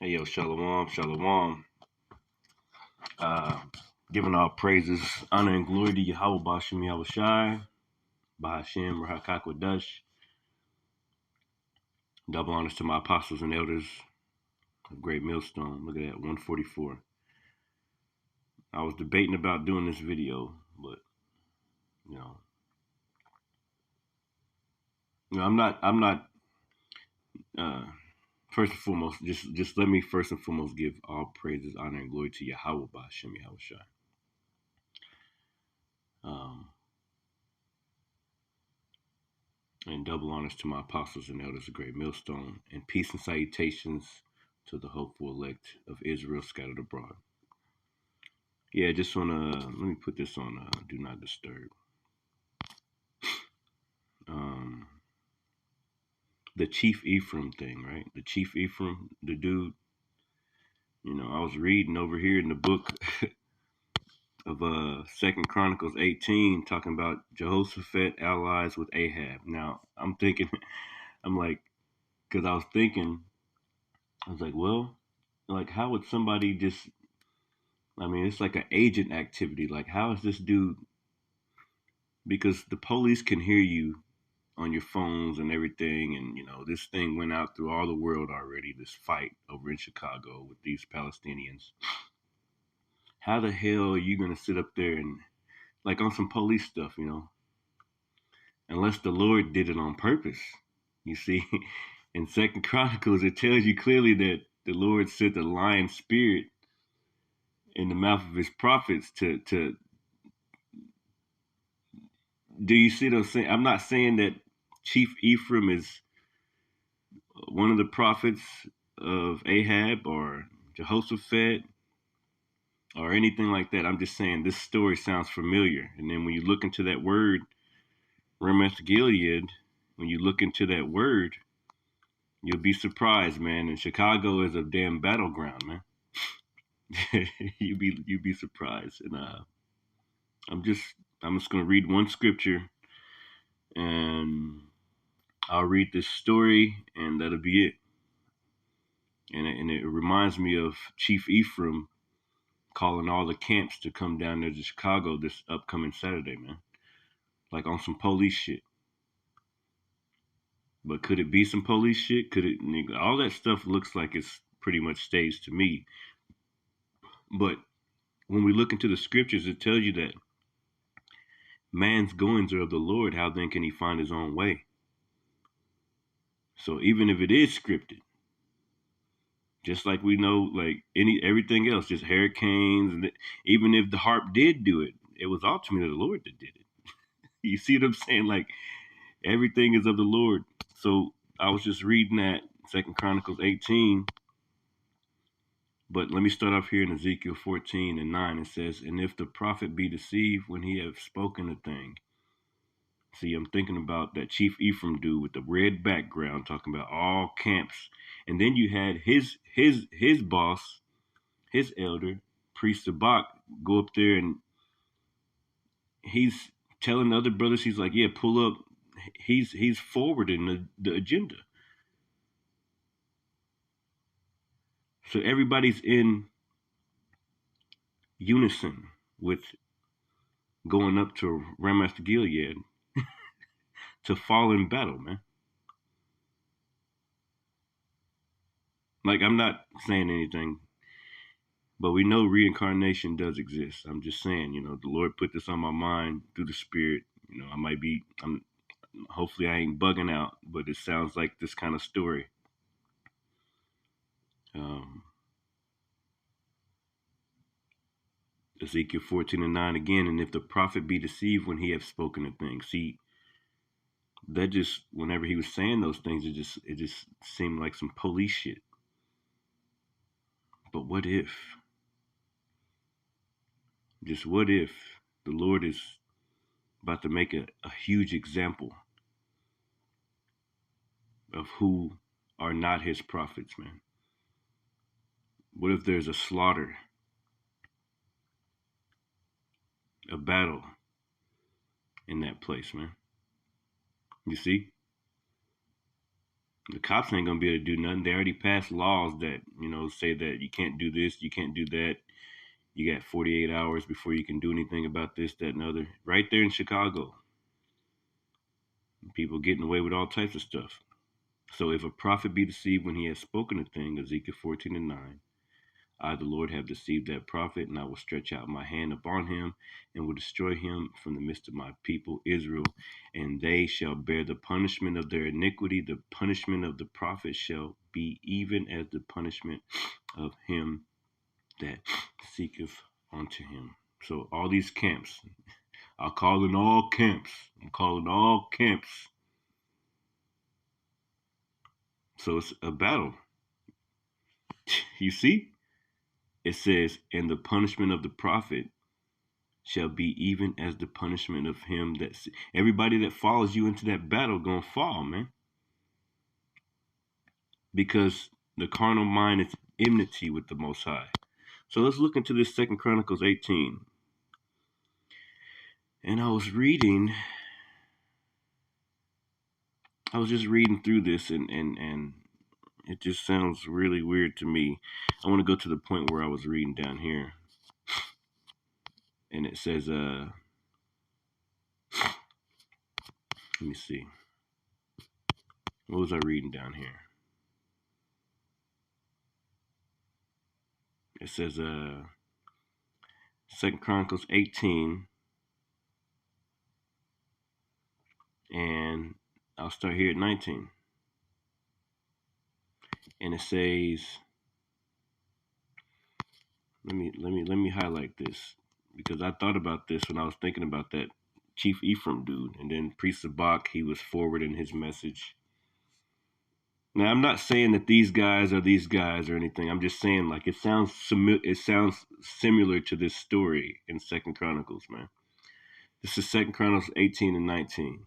Hey yo, shalom, shalom. Uh, Giving all praises, honor, and glory to Yahweh Bashem Yahushai, Bahashem Rahakakwadash. Double honors to my apostles and elders of Great Millstone. Look at that, 144. I was debating about doing this video, but you know, I'm not. Uh, First and foremost, just let me first and foremost give all praises, honor, and glory to Yahweh Bashem Yahushai. And double honors to my apostles and elders of Great Millstone, and peace and salutations to the hopeful elect of Israel scattered abroad. Yeah, just want to let me put this on do not disturb. The Chief Ephraim thing, right? The Chief Ephraim, the dude. I was reading over here in the book of Second Chronicles 18, talking about Jehoshaphat allies with Ahab. Now I'm thinking, I'm like, because I was like, well, like how would somebody just, I mean, it's like an agent activity. Like, how is this dude? Because the police can hear you on your phones and everything. And, this thing went out through all the world already, this fight over in Chicago with these Palestinians. How the hell are you going to sit up there and, like, on some police stuff, unless the Lord did it on purpose? You see, in Second Chronicles, it tells you clearly that the Lord sent the lion spirit in the mouth of his prophets to do you see what I'm saying? I'm not saying that Chief Ephraim is one of the prophets of Ahab or Jehoshaphat or anything like that. I'm just saying this story sounds familiar. And then when you look into that word, Ramothgilead, when you look into that word, you'll be surprised, man. And Chicago is a damn battleground, man. you'd be surprised. And I'm just gonna read one scripture and I'll read this story and that'll be it. And it reminds me of Chief Ephraim calling all the camps to come down there to Chicago this upcoming Saturday, man. Like on some police shit. But could it be some police shit? Could it? All that stuff looks like it's pretty much staged to me. But when we look into the scriptures, it tells you that man's goings are of the Lord. How then can he find his own way? So even if it is scripted, just like we know, like everything else, just hurricanes, and even if the harp did do it, it was ultimately the Lord that did it. You see what I'm saying? Like everything is of the Lord. So I was just reading that Second Chronicles 18, but let me start off here in Ezekiel 14:9. It says, "And if the prophet be deceived when he have spoken a thing." See, I'm thinking about that Chief Ephraim dude with the red background, talking about all camps, and then you had his boss, his elder, priest Sabak, go up there and he's telling the other brothers, he's like, yeah, pull up. He's forwarding the agenda. So everybody's in unison with going up to Ramothgilead to fall in battle, man. Like, I'm not saying anything, but we know reincarnation does exist. I'm just saying, the Lord put this on my mind through the Spirit. Hopefully I ain't bugging out, but it sounds like this kind of story. Ezekiel 14:9 again, and if the prophet be deceived when he have spoken a thing. See, that just, whenever he was saying those things, it just seemed like some police shit. But what if? Just what if the Lord is about to make a huge example of who are not his prophets, man? What if there's a slaughter, a battle in that place, man? You see? The cops ain't gonna be able to do nothing. They already passed laws that, say that you can't do this, you can't do that. You got 48 hours before you can do anything about this, that, and other. Right there in Chicago, people getting away with all types of stuff. So if a prophet be deceived when he has spoken a thing, Ezekiel 14:9, I, the Lord, have deceived that prophet, and I will stretch out my hand upon him, and will destroy him from the midst of my people Israel, and they shall bear the punishment of their iniquity. The punishment of the prophet shall be even as the punishment of him that seeketh unto him. So all these camps, I'm calling all camps. I'm calling all camps. So it's a battle. You see? It says, and the punishment of the prophet shall be even as the punishment of him that everybody that follows you into that battle gonna fall, man. Because the carnal mind is enmity with the Most High. So let's look into this 2 Chronicles 18. And I was just reading through this, and it just sounds really weird to me. I want to go to the point where I was reading down here. And it says, let me see. What was I reading down here? It says, 2 Chronicles 18. And I'll start here at 19. And it says, let me highlight this, because I thought about this when I was thinking about that Chief Ephraim dude, and then Priest Sabak, he was forwarding his message. Now, I'm not saying that these guys are these guys or anything. I'm just saying, like, it sounds similar to this story in 2 Chronicles, man. This is 2 Chronicles 18 and 19.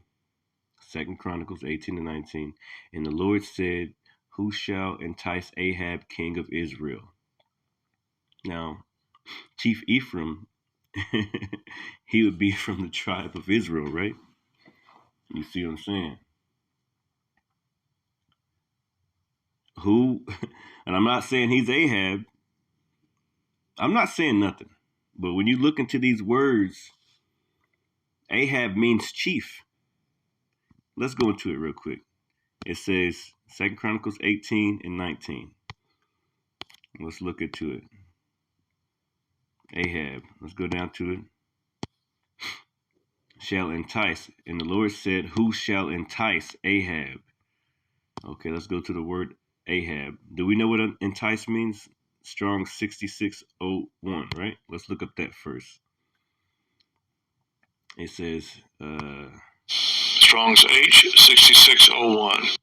2 Chronicles 18 and 19. And the Lord said, who shall entice Ahab, king of Israel? Now, Chief Ephraim, he would be from the tribe of Israel, right? You see what I'm saying? Who, and I'm not saying he's Ahab. I'm not saying nothing. But when you look into these words, Ahab means chief. Let's go into it real quick. It says 2 Chronicles 18 and 19. Let's look into it. Ahab. Let's go down to it. Shall entice. And the Lord said, who shall entice Ahab? Okay, let's go to the word Ahab. Do we know what entice means? Strong 6601, right? Let's look up that first. It says, Strong's H6601.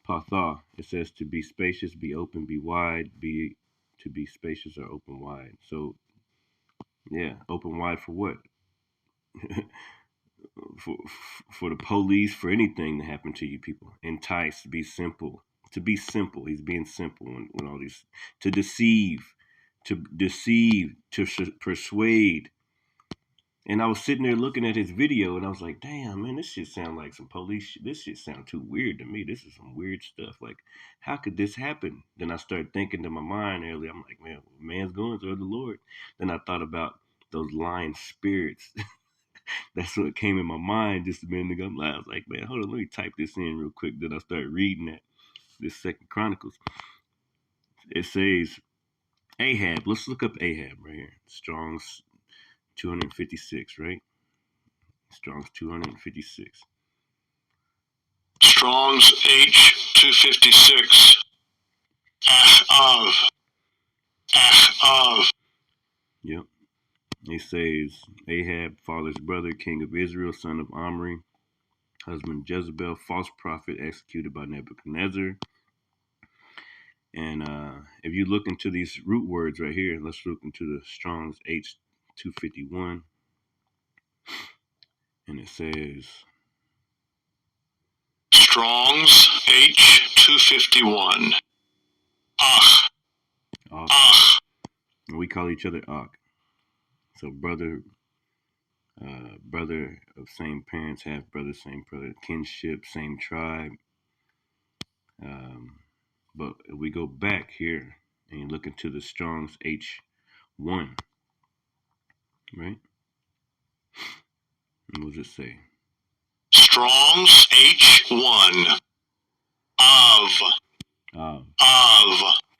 Patha. It says to be spacious, be open, be wide, to be spacious or open wide. So, yeah, open wide for what? for the police, for anything to happen to you people. Entice, be simple. To be simple. He's being simple when all these, to deceive, to persuade. And I was sitting there looking at his video, and I was like, damn, man, this shit sound like some police. This shit sound too weird to me. This is some weird stuff. Like, how could this happen? Then I started thinking to my mind earlier. I'm like, man, man's going toward the Lord. Then I thought about those lying spirits. That's what came in my mind just a minute ago. I was like, man, hold on, let me type this in real quick. Then I started reading that, this 2 Chronicles. It says, Ahab. Let's look up Ahab right here. Strong's 256, right? Strong's 256. Strong's H256. Ahab. Yep. It says, Ahab, father's brother, king of Israel, son of Omri, husband Jezebel, false prophet, executed by Nebuchadnezzar. And if you look into these root words right here, let's look into the Strong's H251. And it says, Strong's H251. Og. We call each other Og. So brother brother of same parents, half brother, same brother, kinship, same tribe. But if we go back here and you look into the Strong's H1, right? And what does it say? Strong's H1. Of.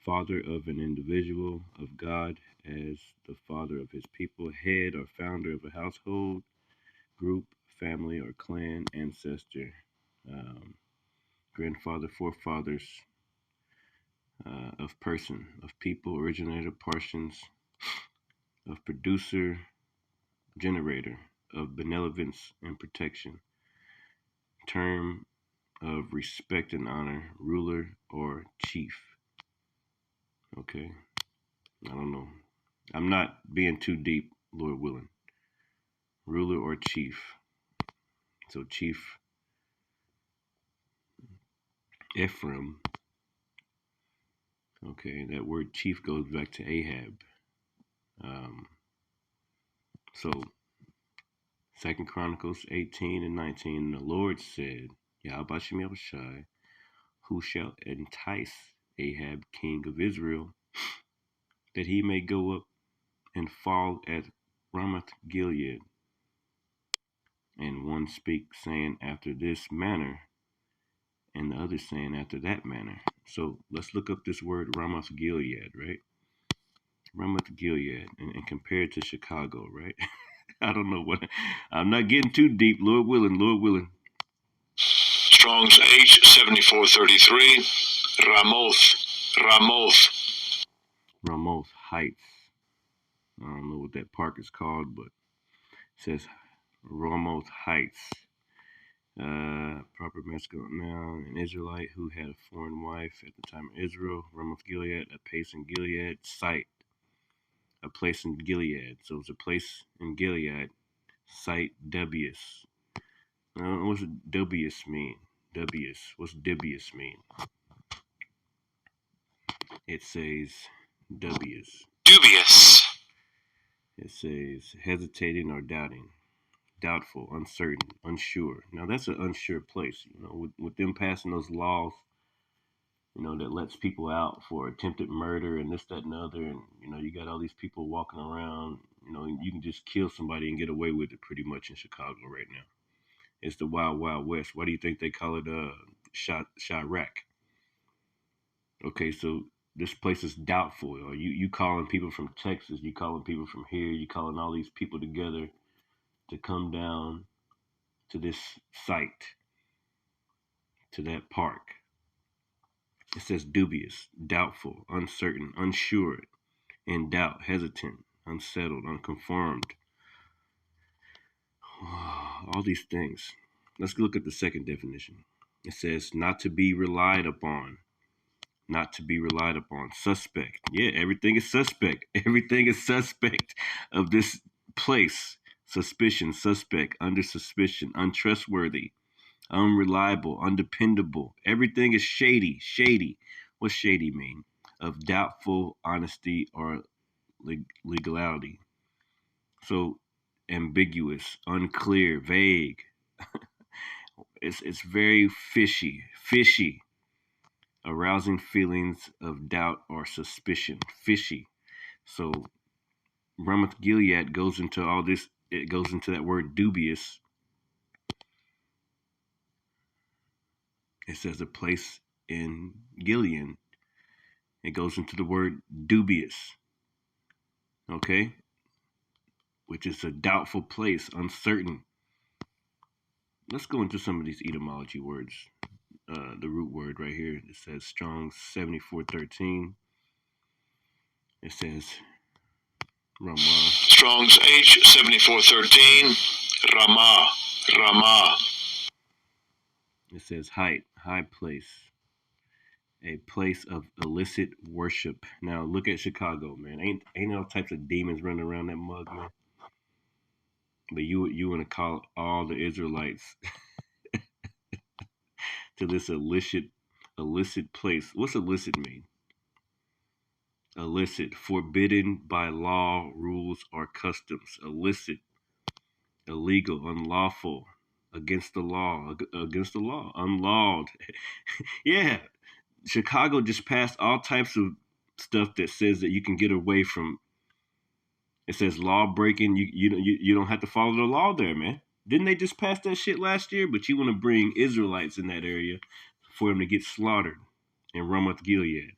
Father of an individual, of God as the father of his people, head or founder of a household, group, family, or clan, ancestor, grandfather, forefathers, of person, of people, originator, portions, of producer, generator, of benevolence and protection, term of respect and honor, ruler or chief. Okay, I don't know. I'm not being too deep, Lord willing. Ruler or chief. So Chief Ephraim. Okay, that word chief goes back to Ahab. So 2 Chronicles 18 and 19, the Lord said, Yahweh Shem Yahushai, who shall entice Ahab, king of Israel, that he may go up and fall at Ramothgilead. And one speak, saying, after this manner, and the other saying, after that manner. So let's look up this word Ramothgilead, right? Ramothgilead, and compare it to Chicago, right? I don't know what. I'm not getting too deep. Lord willing, Lord willing. Strong's H7433. Ramoth Heights. I don't know what that park is called, but it says Ramoth Heights. Proper masculine noun, an Israelite who had a foreign wife at the time of Israel. Ramothgilead, a place in Gilead. Site, a place in Gilead. So it's a place in Gilead. Site, Dubious. What's dubious mean? Dubious. What's dubious mean? It says dubious. Dubious. It says hesitating or doubting, doubtful, uncertain, unsure. Now that's an unsure place. You know, with them passing those laws, you know, that lets people out for attempted murder and this, that, and the other, and you know, you got all these people walking around. You know, you can just kill somebody and get away with it pretty much in Chicago right now. It's the wild, wild west. Why do you think they call it Chirac? Okay, so this place is doubtful. Or you calling people from Texas, you calling people from here, you calling all these people together to come down to this site, to that park. It says dubious, doubtful, uncertain, unsure, in doubt, hesitant, unsettled, unconformed. All these things. Let's look at the second definition. It says not to be relied upon. Not to be relied upon. Suspect. Yeah, everything is suspect. Everything is suspect of this place. Suspicion, suspect, under suspicion, untrustworthy, unreliable, undependable. Everything is shady. Shady. What's shady mean? Of doubtful honesty or legality. So ambiguous, unclear, vague. It's very fishy. Fishy. Arousing feelings of doubt or suspicion. Fishy. So Ramothgilead goes into all this. It goes into that word dubious. It says a place in Gilead. It goes into the word dubious. Okay? Which is a doubtful place, uncertain. Let's go into some of these etymology words. The root word right here. It says Strong's 7413. It says Ramah. Strong's H7413. Ramah. It says height, high place, a place of illicit worship. Now look at Chicago, man. Ain't all types of demons running around that mug, man. But you want to call all the Israelites to this illicit place. What's illicit mean? Illicit, forbidden by law, rules, or customs. Illicit. illegal, unlawful, against the law, unlawed. Yeah, Chicago just passed all types of stuff that says that you can get away from. It says law breaking. You don't have to follow the law there, man. Didn't they just pass that shit last year? But you want to bring Israelites in that area for them to get slaughtered in Ramothgilead.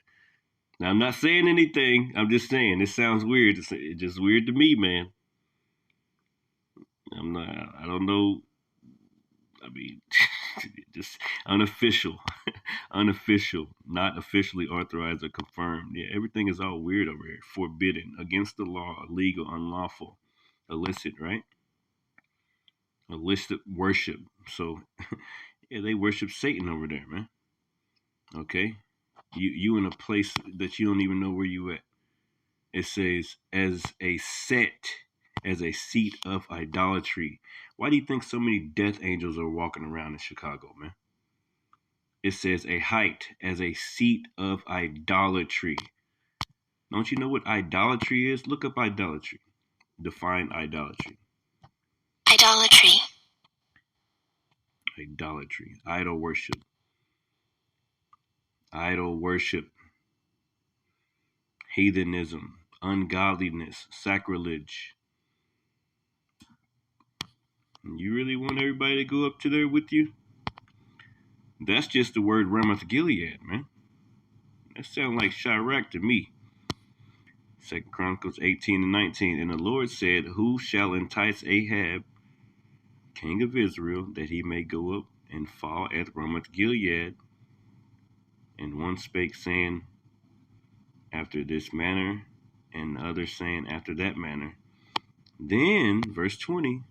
Now I'm not saying anything. I'm just saying it sounds weird. It's just weird to me, man. I'm not. I don't know. I mean, just unofficial, not officially authorized or confirmed. Yeah, everything is all weird over here. Forbidden, against the law, illegal, unlawful, illicit, right? Illicit worship. So, yeah, they worship Satan over there, man. Okay, you in a place that you don't even know where you at. It says as a seat of idolatry. Why do you think so many death angels are walking around in Chicago, man? It says a height as a seat of idolatry. Don't you know what idolatry is? Look up idolatry. Define idolatry. Idolatry. Idolatry. Idol worship. Idol worship. Heathenism. Ungodliness. Sacrilege. And you really want everybody to go up to there with you? That's just the word Ramothgilead, man. That sounds like Chirac to me. 2 Chronicles 18 and 19. And the Lord said, who shall entice Ahab, king of Israel, that he may go up and fall at Ramothgilead? And one spake, saying, after this manner, and the other saying, after that manner. Then, verse 20,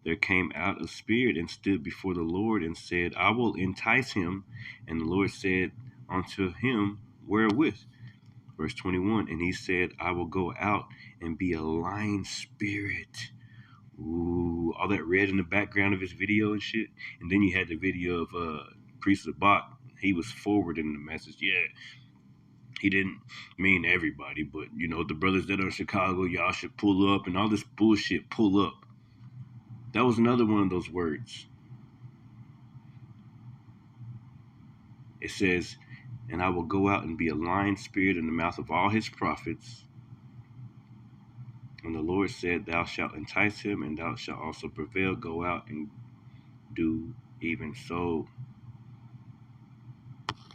there came out a spirit and stood before the Lord and said, I will entice him. And the Lord said unto him, wherewith? Verse 21, and he said, I will go out and be a lying spirit. Ooh, all that red in the background of his video and shit. And then you had the video of Priest of Bach. He was forwarding the message. Yeah, he didn't mean everybody, but you know, the brothers that are in Chicago, y'all should pull up and all this bullshit, pull up. That was another one of those words. It says, and I will go out and be a lying spirit in the mouth of all his prophets. And the Lord said, thou shalt entice him, and thou shalt also prevail. Go out and do even so.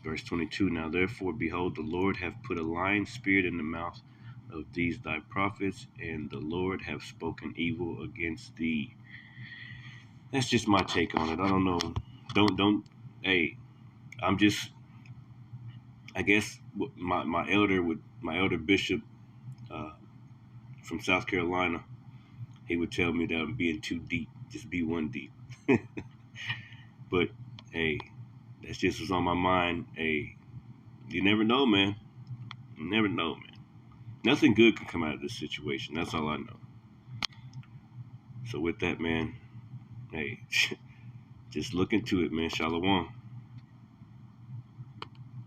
Verse 22, now therefore, behold, the Lord hath put a lying spirit in the mouth of these thy prophets, and the Lord hath spoken evil against thee. That's just my take on it. I don't know. Hey, I'm just, I guess my elder bishop from South Carolina, he would tell me that I'm being too deep. Just be one deep. But hey, that's just what's on my mind. Hey, you never know, man. You never know, man. Nothing good can come out of this situation. That's all I know. So with that, man, hey, just look into it, man. Shalom.